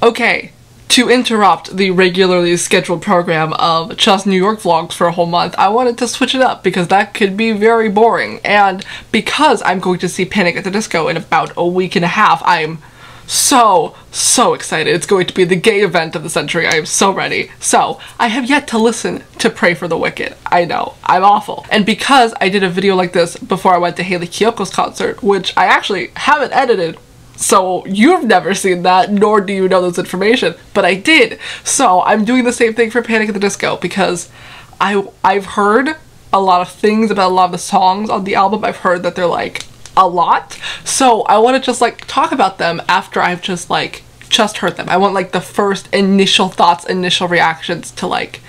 Okay, to interrupt the regularly scheduled program of just New York vlogs for a whole month, I wanted to switch it up because that could be very boring. And because I'm going to see Panic at the Disco in about a week and a half, I'm so excited. It's going to be the gay event of the century. I am so ready. So, I have yet to listen to Pray for the Wicked. I know, I'm awful. And because I did a video like this before I went to Hayley Kiyoko's concert, which I actually haven't edited, so you've never seen that, nor do you know this information, but I did. So I'm doing the same thing for Panic at the Disco because I've heard a lot of things about a lot of the songs on the album. I've heard that they're like a lot. So I want to just like talk about them after I've just heard them. I want like the first initial thoughts, initial reactions to like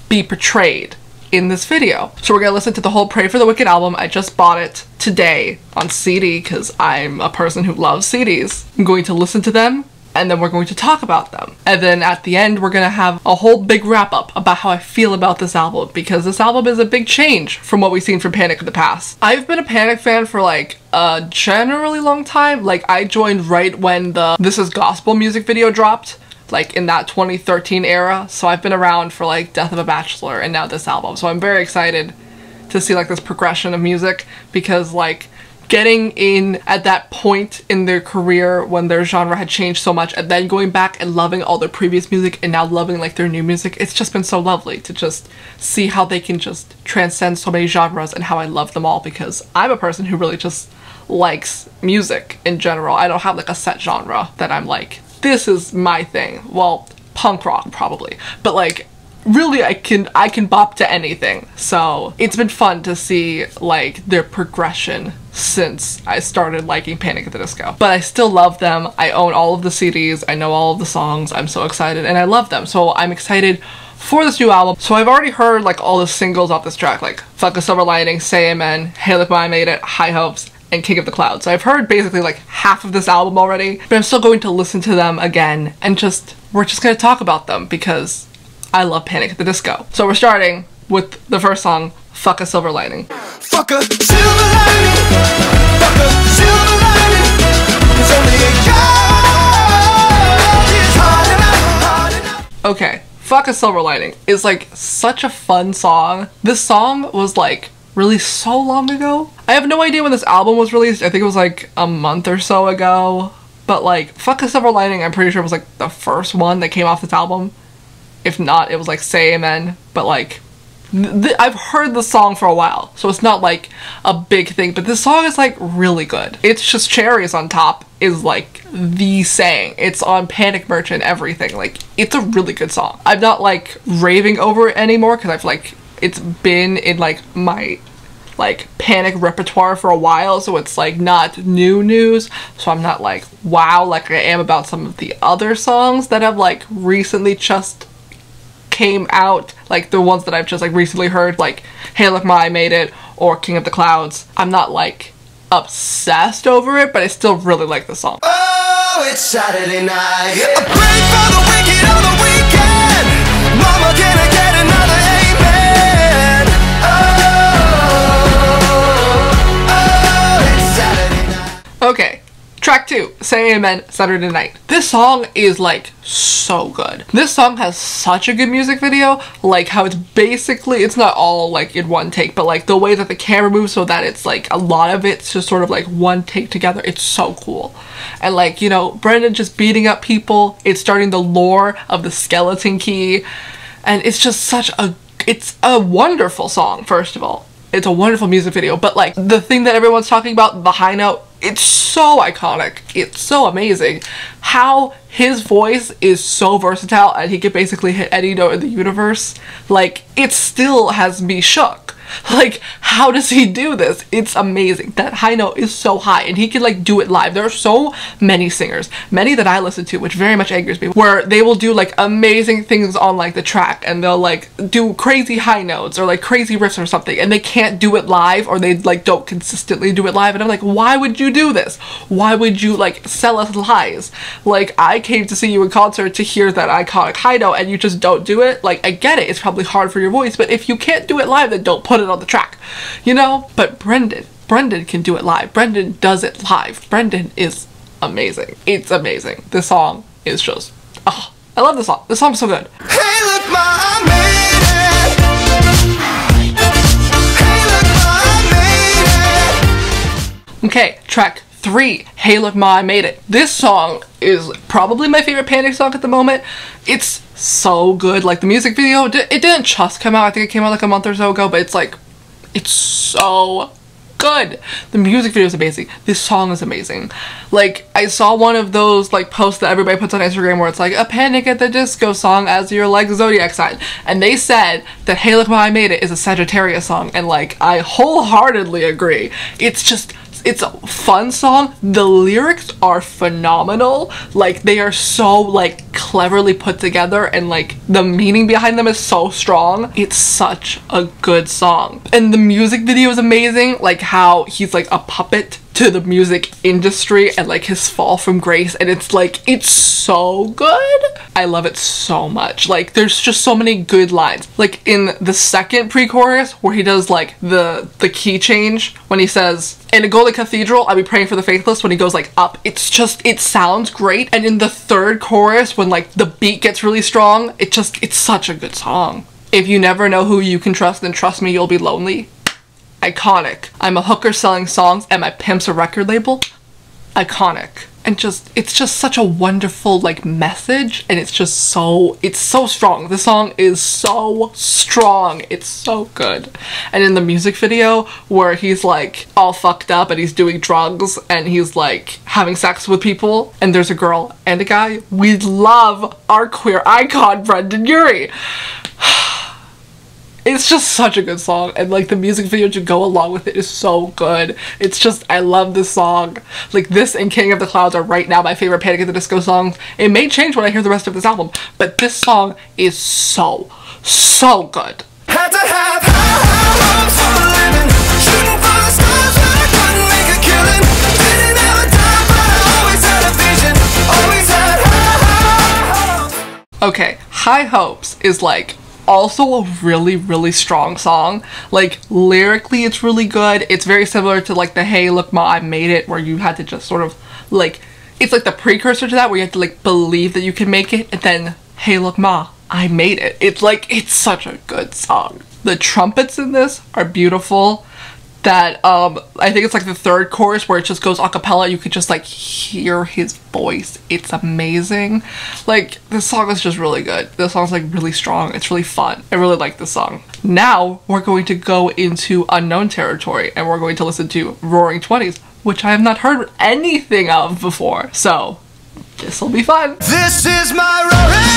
be portrayed in this video. So we're gonna listen to the whole Pray for the Wicked album. I just bought it today on CD because I'm a person who loves CDs. I'm going to listen to them and then we're going to talk about them. And then at the end we're gonna have a whole big wrap up about how I feel about this album because this album is a big change from what we've seen from Panic in the past. I've been a Panic fan for like a generally long time. Like I joined right when the This Is Gospel music video dropped, like in that 2013 era, so I've been around for like Death of a Bachelor and now this album, so I'm very excited to see like this progression of music because like getting in at that point in their career when their genre had changed so much and then going back and loving all their previous music and now loving like their new music, it's just been so lovely to just see how they can just transcend so many genres and how I love them all because I'm a person who really just likes music in general. I don't have like a set genre that I'm like, this is my thing. Well, punk rock probably, but like really I can bop to anything. So it's been fun to see like their progression since I started liking Panic at the Disco. But I still love them. I own all of the CDs. I know all of the songs. I'm so excited and I love them. So I'm excited for this new album. So I've already heard like all the singles off this track, like Fuck a Silver Lining, Say Amen, Hey Look I Made It, High Hopes, and King of the Clouds. So I've heard basically like half of this album already, but I'm still going to listen to them again and we're just gonna talk about them because I love Panic at the Disco. So we're starting with the first song, Fuck a Silver Lining. Fuck a silver lining, fuck a silver lining, it's only a cloud, it's hard enough. Okay, Fuck a Silver Lining is like such a fun song. This song was like released so long ago. I have no idea when this album was released. I think it was like a month or so ago. But like, Fuck a Silver Lining, I'm pretty sure was like the first one that came off this album. If not, it was like Say Amen. But like, I've heard the song for a while, so it's not like a big thing. But this song is like really good. It's Just Cherries on Top is like the saying. It's on Panic merch and everything. Like, it's a really good song. I'm not like raving over it anymore because I've like, it's been in like my like Panic repertoire for a while, so it's like not new news, so I'm not like wow like I am about some of the other songs that have like recently just came out, like the ones that I've just like recently heard, like Hey Look I Made It or King of the Clouds. I'm not like obsessed over it, but I still really like the song. Oh, it's Saturday night. I pray for the wicked on the weekend. Mama, can I get another amen? Oh, it's Saturday night. Okay, track 2, Say Amen, Saturday Night. This song is like so good. This song has such a good music video, like how it's basically, it's not all like in one take, but like the way that the camera moves so that it's like a lot of it's just sort of like one take together. It's so cool. And like, you know, Brendan just beating up people, it's starting the lore of the Skeleton Key, and it's just such a, it's a wonderful song, first of all. It's a wonderful music video, but like the thing that everyone's talking about, the high note, it's so iconic. It's so amazing how his voice is so versatile and he can basically hit any note in the universe. Like, it still has me shook. Like, how does he do this? It's amazing. That high note is so high and he can like do it live. There are so many singers, many that I listen to, which very much angers me, where they will do like amazing things on like the track and they'll like do crazy high notes or like crazy riffs or something and they can't do it live, or they like don't consistently do it live, and I'm like, why would you do this? Why would you like sell us lies? Like, I came to see you in concert to hear that iconic high note and you just don't do it. Like, I get it, it's probably hard for your voice, but if you can't do it live, then don't put it on the track, you know? But Brendan can do it live. Brendan does it live. Brendan is amazing. It's amazing. This song is just Oh, I love this song. This song's so good. Hey, look, ma, I made it. Hey, look, ma, I made it. Okay, track 3, Hey Look Ma, I Made It. This song is probably my favorite Panic song at the moment. It's so good. Like, the music video, it didn't just come out. I think it came out like a month or so ago, but it's like, it's so good. The music video is amazing. This song is amazing. Like, I saw one of those like posts that everybody puts on Instagram where it's like a Panic at the Disco song as your like zodiac sign, and they said that Hey Look Ma, I Made It is a Sagittarius song, and like I wholeheartedly agree. It's a fun song. The lyrics are phenomenal. Like, they are so like cleverly put together, and like the meaning behind them is so strong. It's such a good song. And the music video is amazing, like how he's like a puppet to the music industry and like his fall from grace, and it's like, it's so good. I love it so much. Like, there's just so many good lines. Like in the second pre-chorus where he does like the key change when he says, in a golden cathedral I'll be praying for the faithless, when he goes like up, it's just, it sounds great. And in the third chorus when like the beat gets really strong, it's such a good song. If you never know who you can trust, then trust me, you'll be lonely. Iconic. I'm a hooker selling songs and my pimp's a record label. Iconic. And just, it's just such a wonderful like message, and it's so strong. This song is so strong. It's so good. And in the music video where he's like all fucked up and he's doing drugs and he's like having sex with people, and there's a girl and a guy, we love our queer icon Brendan Urie. It's just such a good song, and like the music video to go along with it is so good. It's just, I love this song. Like, this and King of the Clouds are right now my favorite Panic at the Disco songs. It may change when I hear the rest of this album, but this song is so good. Had to have high hopes for a living, shooting for the stars when I couldn't make a killing. Didn't have a time, but I always had a vision, always had high hopes. Okay, High Hopes is like also a really strong song. Like, lyrically it's really good. It's very similar to like the Hey Look Ma, I Made It, where you had to just sort of like, it's like the precursor to that, where you have to like believe that you can make it, and then Hey Look Ma, I Made It. It's like, it's such a good song. The trumpets in this are beautiful. That I think it's like the third chorus where it just goes a cappella. You could just like hear his voice. It's amazing. Like, this song is just really good. This song's like really strong. It's really fun. I really like this song. Now we're going to go into unknown territory, and we're going to listen to Roaring Twenties, which I have not heard anything of before. So this will be fun. This is my roaring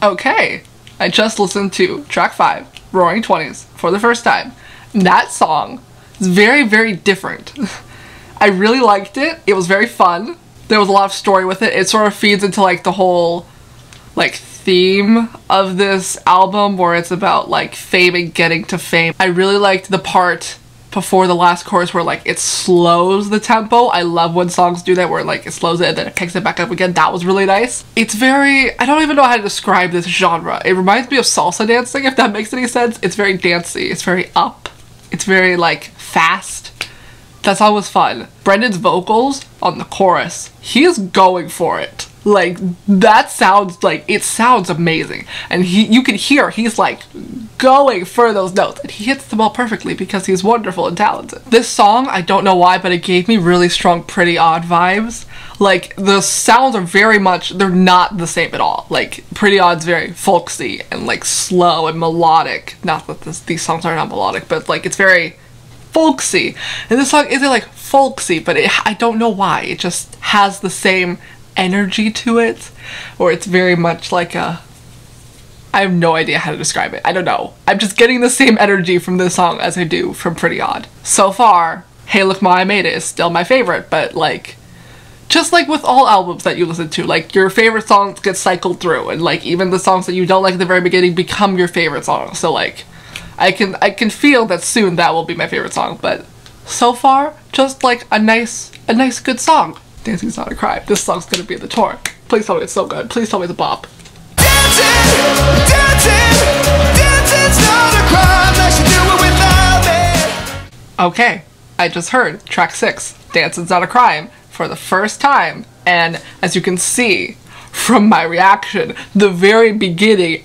20s. Okay. I just listened to track 5, Roaring Twenties, for the first time. That song is very different. I really liked it. It was very fun. There was a lot of story with it. It sort of feeds into like the whole like theme of this album, where it's about like fame and getting to fame. I really liked the part before the last chorus where like it slows the tempo. I love when songs do that, where like it slows it and then it picks it back up again. That was really nice. It's very, I don't even know how to describe this genre. It reminds me of salsa dancing, if that makes any sense. It's very dancey. It's very up. It's very like fast. That song was fun. Brendan's vocals on the chorus, he is going for it. Like, that sounds like, it sounds amazing. And you can hear he's like going for those notes, and he hits them all perfectly because he's wonderful and talented. This song, I don't know why, but it gave me really strong Pretty Odd vibes. Like, the sounds are very much, they're not the same at all. Like, Pretty Odd's very folksy and like slow and melodic. Not that these songs are not melodic, but like it's very folksy. And this song isn't like folksy, but I don't know why. It just has the same energy to it, or it's very much like a, I have no idea how to describe it. I don't know. I'm just getting the same energy from this song as I do from Pretty Odd. So far, Hey Look Ma, I Made It is still my favorite, but like, just like with all albums that you listen to, like your favorite songs get cycled through, and like even the songs that you don't like at the very beginning become your favorite songs. So like, I can feel that soon that will be my favorite song, but so far, just like a nice good song. Dancing's Not a Crime. This song's gonna be the tour. Please tell me it's so good. Please tell me it's a bop. Dancing's not a crime, I should do it without me. Okay, I just heard track 6, Dancing's Not a Crime, for the first time, and as you can see from my reaction, the very beginning,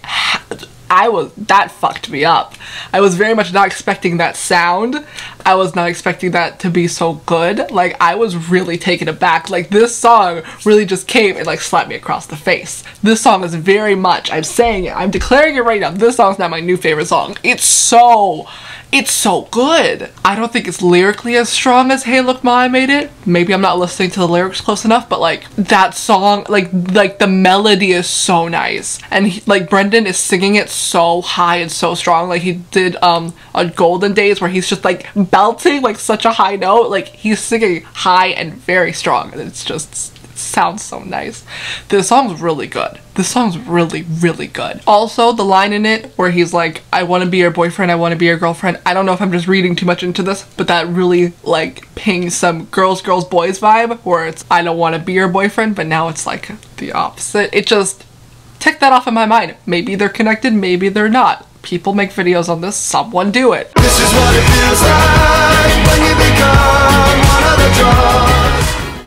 that fucked me up. I was very much not expecting that sound. I was not expecting that to be so good. Like, I was really taken aback. Like, this song really just came and like slapped me across the face. This song is very much, I'm saying it, I'm declaring it right now, this song's now my new favorite song. It's so good. I don't think it's lyrically as strong as Hey Look Ma, I Made It. Maybe I'm not listening to the lyrics close enough, but like that song, like the melody is so nice. And like Brendan is singing it so high and so strong. Like he did on Golden Days where he's just like belting like such a high note. Like he's singing high and very strong, and it's just, it sounds so nice. This song's really good. This song's really, really good. Also, the line in it where he's like, I want to be your boyfriend, I want to be your girlfriend. I don't know if I'm just reading too much into this, but that really like pings some girls, boys vibe where it's, I don't want to be your boyfriend, but now it's like the opposite. It just ticked that off in my mind. Maybe they're connected, maybe they're not. People make videos on this, someone do it. This is what it feels like when you become one of the drugs.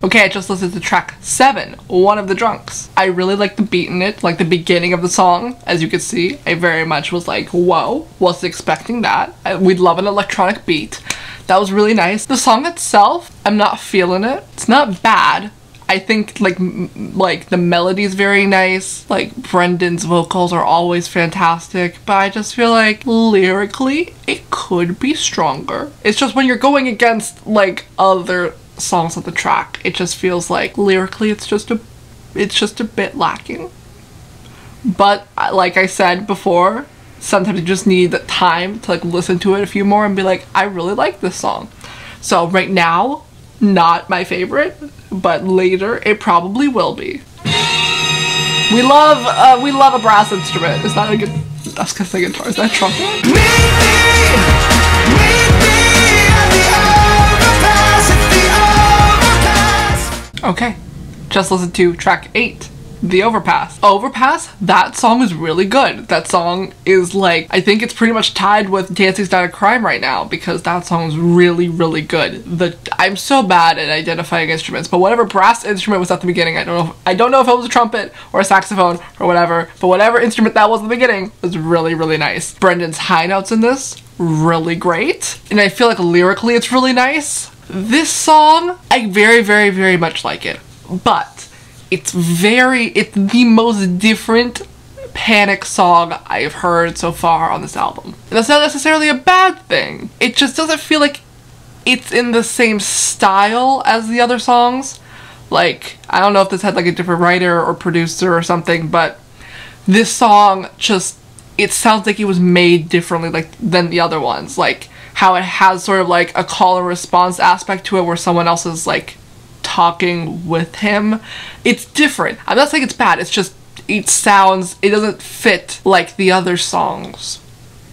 Okay, I just listened to track 7, One of the Drunks. I really like the beat in it, like the beginning of the song. As you can see, I very much was like, whoa, wasn't expecting that. We'd love an electronic beat. That was really nice. The song itself, I'm not feeling it. It's not bad. I think like the melody is very nice. Like Brendan's vocals are always fantastic, but I just feel like lyrically it could be stronger. It's just when you're going against like other songs on the track, it just feels like lyrically it's just a bit lacking. But like I said before, sometimes you just need the time to like listen to it a few more and be like, I really like this song. So right now, not my favorite, but later it probably will be. We love a brass instrument. Is that a good, I was gonna say guitar, is that trumpet? Meet me at the overpass, at the overpass. Okay, just listen to track 8, The Overpass. Overpass, that song is really good. That song is like, I think it's pretty much tied with Dancing's Not a Crime right now because that song is really, really good. I'm so bad at identifying instruments, but whatever brass instrument was at the beginning, I don't know if it was a trumpet or a saxophone or whatever, but whatever instrument that was at the beginning was really, really nice. Brendan's high notes in this, really great. And I feel like lyrically it's really nice. This song, I very, very, very much like it, but it's the most different Panic song I've heard so far on this album. And that's not necessarily a bad thing. It just doesn't feel like it's in the same style as the other songs. Like, I don't know if this had like a different writer or producer or something, but this song just, it sounds like it was made differently like than the other ones. Like how it has sort of like a call and response aspect to it where someone else is like talking with him. It's different. I'm not saying it's bad, it's just it doesn't fit like the other songs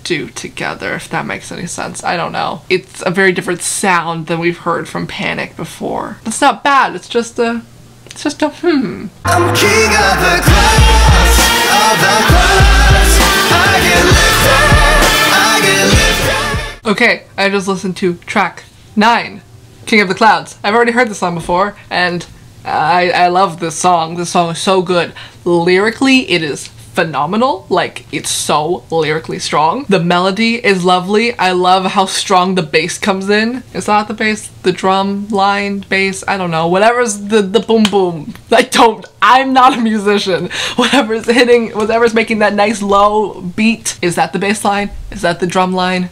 do together, if that makes any sense. I don't know. It's a very different sound than we've heard from Panic before. It's not bad, it's just a hmm. I'm king of the class, I get lifted. Okay, I just listened to track 9, King of the Clouds. I've already heard this song before, and I love this song. This song is so good. Lyrically, it is phenomenal. Like, it's so lyrically strong. The melody is lovely. I love how strong the bass comes in. Is that the bass? The drum line, bass? I don't know. Whatever's the boom boom. I'm not a musician. Whatever's making that nice low beat. Is that the bass line? Is that the drum line?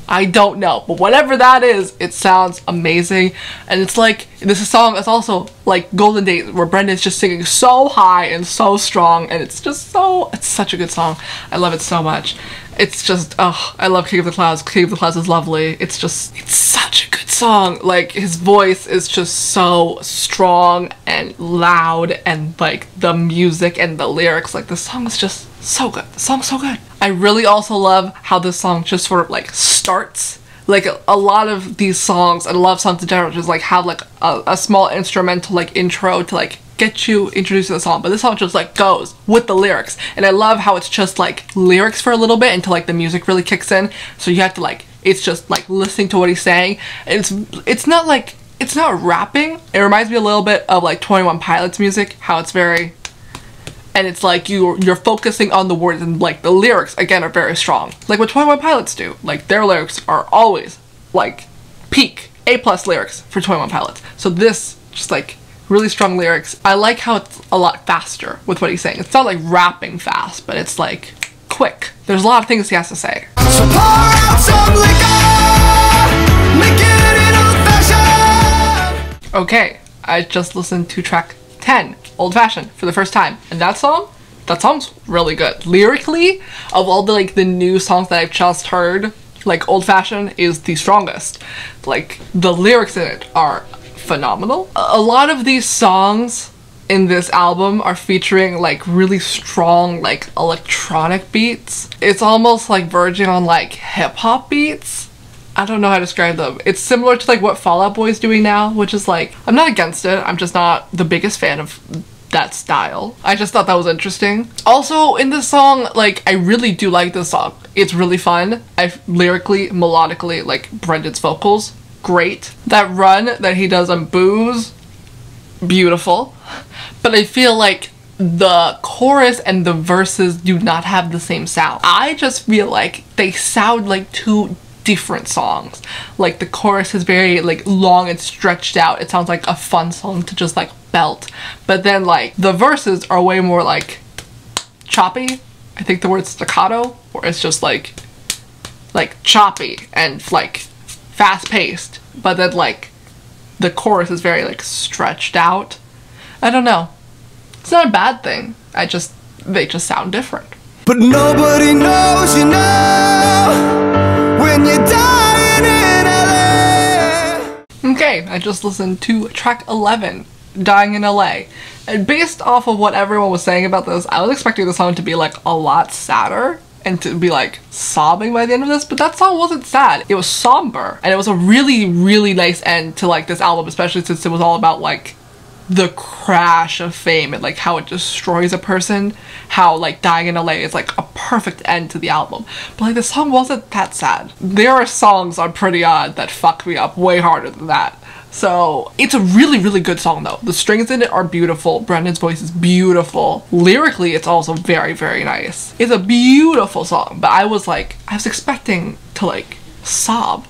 I don't know, but whatever that is, it sounds amazing. And it's like, this song is also like Golden Days where Brendan's just singing so high and so strong, and it's such a good song. I love it so much. It's just, oh, I love King of the Clouds. King of the Clouds is lovely. It's such a good song. Like, his voice is just so strong and loud, and like the music and the lyrics, like the song is just so good. The song's so good. I really also love how this song just sort of like starts. Like a lot of these songs, and love songs in general, just like have like a small instrumental like intro to like get you introduced to the song, but this song just like goes with the lyrics. And I love how it's just like lyrics for a little bit until like the music really kicks in, so you have to like, it's just like listening to what he's saying. And it's not like it's not rapping. It reminds me a little bit of like 21 Pilots music, how it's very, and it's like you're focusing on the words, and like the lyrics again are very strong, like what 21 Pilots do. Like their lyrics are always like peak A+ lyrics for 21 Pilots. So this just like really strong lyrics. I like how it's a lot faster with what he's saying. It's not like rapping fast, but it's like quick. There's a lot of things he has to say. So pour out some liquor, make it an old-fashioned. Okay, I just listened to track 10, Old Fashioned, for the first time, and that song's really good. Lyrically, of all the like the new songs that I've just heard, like Old Fashioned is the strongest. Like the lyrics in it are phenomenal. A lot of these songs in this album are featuring like really strong like electronic beats. It's almost like verging on like hip-hop beats. I don't know how to describe them. It's similar to like what Fall Out Boy's doing now, which is like, I'm not against it, I'm just not the biggest fan of that style. I just thought that was interesting. Also in this song, like I really do like this song. It's really fun. Lyrically, melodically, like Brendan's vocals, great. That run that he does on Booze, beautiful. But I feel like the chorus and the verses do not have the same sound. I just feel like they sound like two different songs. Like the chorus is very like long and stretched out. It sounds like a fun song to just like belt. But then like the verses are way more like choppy. I think the word staccato, or it's just like choppy and like fast paced. But then like the chorus is very like stretched out. I don't know. It's not a bad thing. They just sound different. But nobody knows you now when you're dying in LA. Okay, I just listened to track 11, Dying in LA. And based off of what everyone was saying about this, I was expecting the song to be like a lot sadder and to be like sobbing by the end of this, but that song wasn't sad. It was somber, and it was a really, really nice end to like this album, especially since it was all about like the crash of fame and like how it destroys a person, how like Dying in LA is like a perfect end to the album. But like the song wasn't that sad. There are songs on Pretty Odd that fuck me up way harder than that. So it's a really, really good song though. The strings in it are beautiful. Brendan's voice is beautiful. Lyrically, it's also very, very nice. It's a beautiful song, but I was expecting to like sob.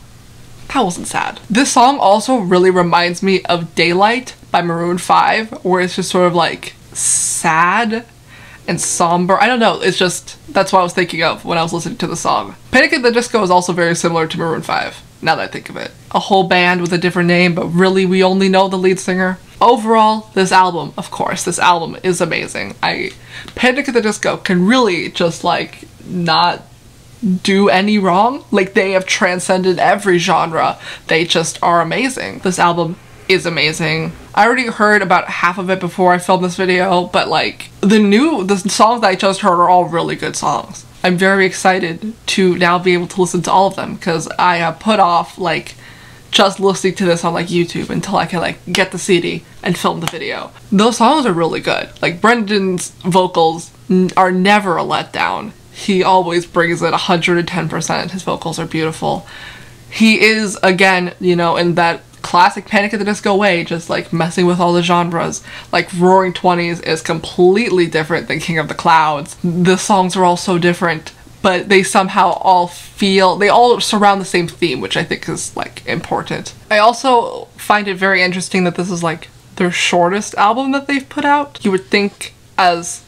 That wasn't sad. This song also really reminds me of Daylight by Maroon 5, where it's just sort of like sad and somber. I don't know, it's just, that's what I was thinking of when I was listening to the song. Panic at the Disco is also very similar to Maroon 5, now that I think of it. A whole band with a different name, but really we only know the lead singer. Overall, this album, of course, this album is amazing. Panic at the Disco can really just like not do any wrong. Like they have transcended every genre. They just are amazing. This album is amazing. I already heard about half of it before I filmed this video, but like the songs that I just heard are all really good songs. I'm very excited to now be able to listen to all of them, because I have put off like just listening to this on like YouTube until I can like get the CD and film the video. Those songs are really good. Like Brendan's vocals are never a letdown. He always brings it 110%. His vocals are beautiful. He is, again, you know, in that classic Panic at the Disco way, just like messing with all the genres. Like Roaring Twenties is completely different than King of the Clouds. The songs are all so different, but they somehow all surround the same theme, which I think is like important. I also find it very interesting that this is like their shortest album that they've put out. You would think as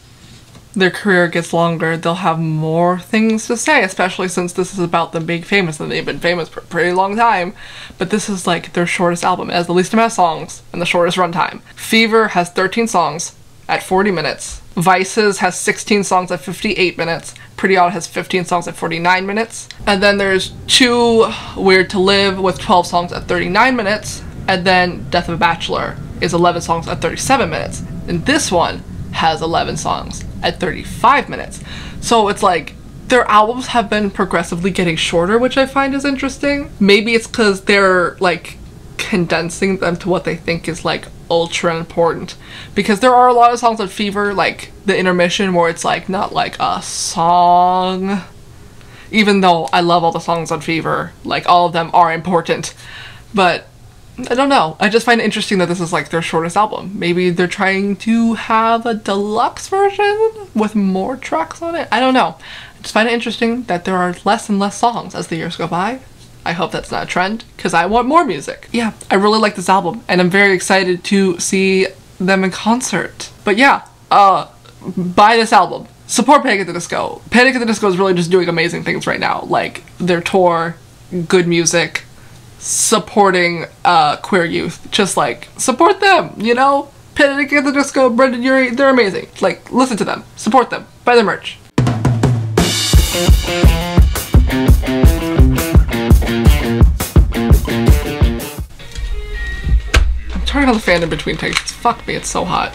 their career gets longer, they'll have more things to say, especially since this is about them being famous, and they've been famous for a pretty long time. But this is like their shortest album. It has the least amount of songs and the shortest runtime. Fever has 13 songs at 40 minutes. Vices has 16 songs at 58 minutes. Pretty Odd has 15 songs at 49 minutes. And then there's Too Weird to Live with 12 songs at 39 minutes. And then Death of a Bachelor is 11 songs at 37 minutes. And this one has 11 songs at 35 minutes. So it's like their albums have been progressively getting shorter, which I find is interesting. Maybe it's because they're like condensing them to what they think is like ultra important, because there are a lot of songs on Fever, like the intermission, where it's like not like a song, even though I love all the songs on Fever, like all of them are important, but I don't know. I just find it interesting that this is like their shortest album. Maybe they're trying to have a deluxe version with more tracks on it. I don't know. I just find it interesting that there are less and less songs as the years go by. I hope that's not a trend, because I want more music. Yeah, I really like this album, and I'm very excited to see them in concert. But yeah, buy this album. Support Panic at the Disco. Panic at the Disco is really just doing amazing things right now. Like, their tour, good music, supporting queer youth. Just like, support them, you know? Panic at the Disco, Brendan Urie, they're amazing. Like, listen to them, support them, buy their merch. I'm turning on the fan in between takes. Fuck me, it's so hot.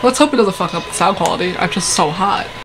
Let's hope it doesn't fuck up the sound quality. I'm just so hot.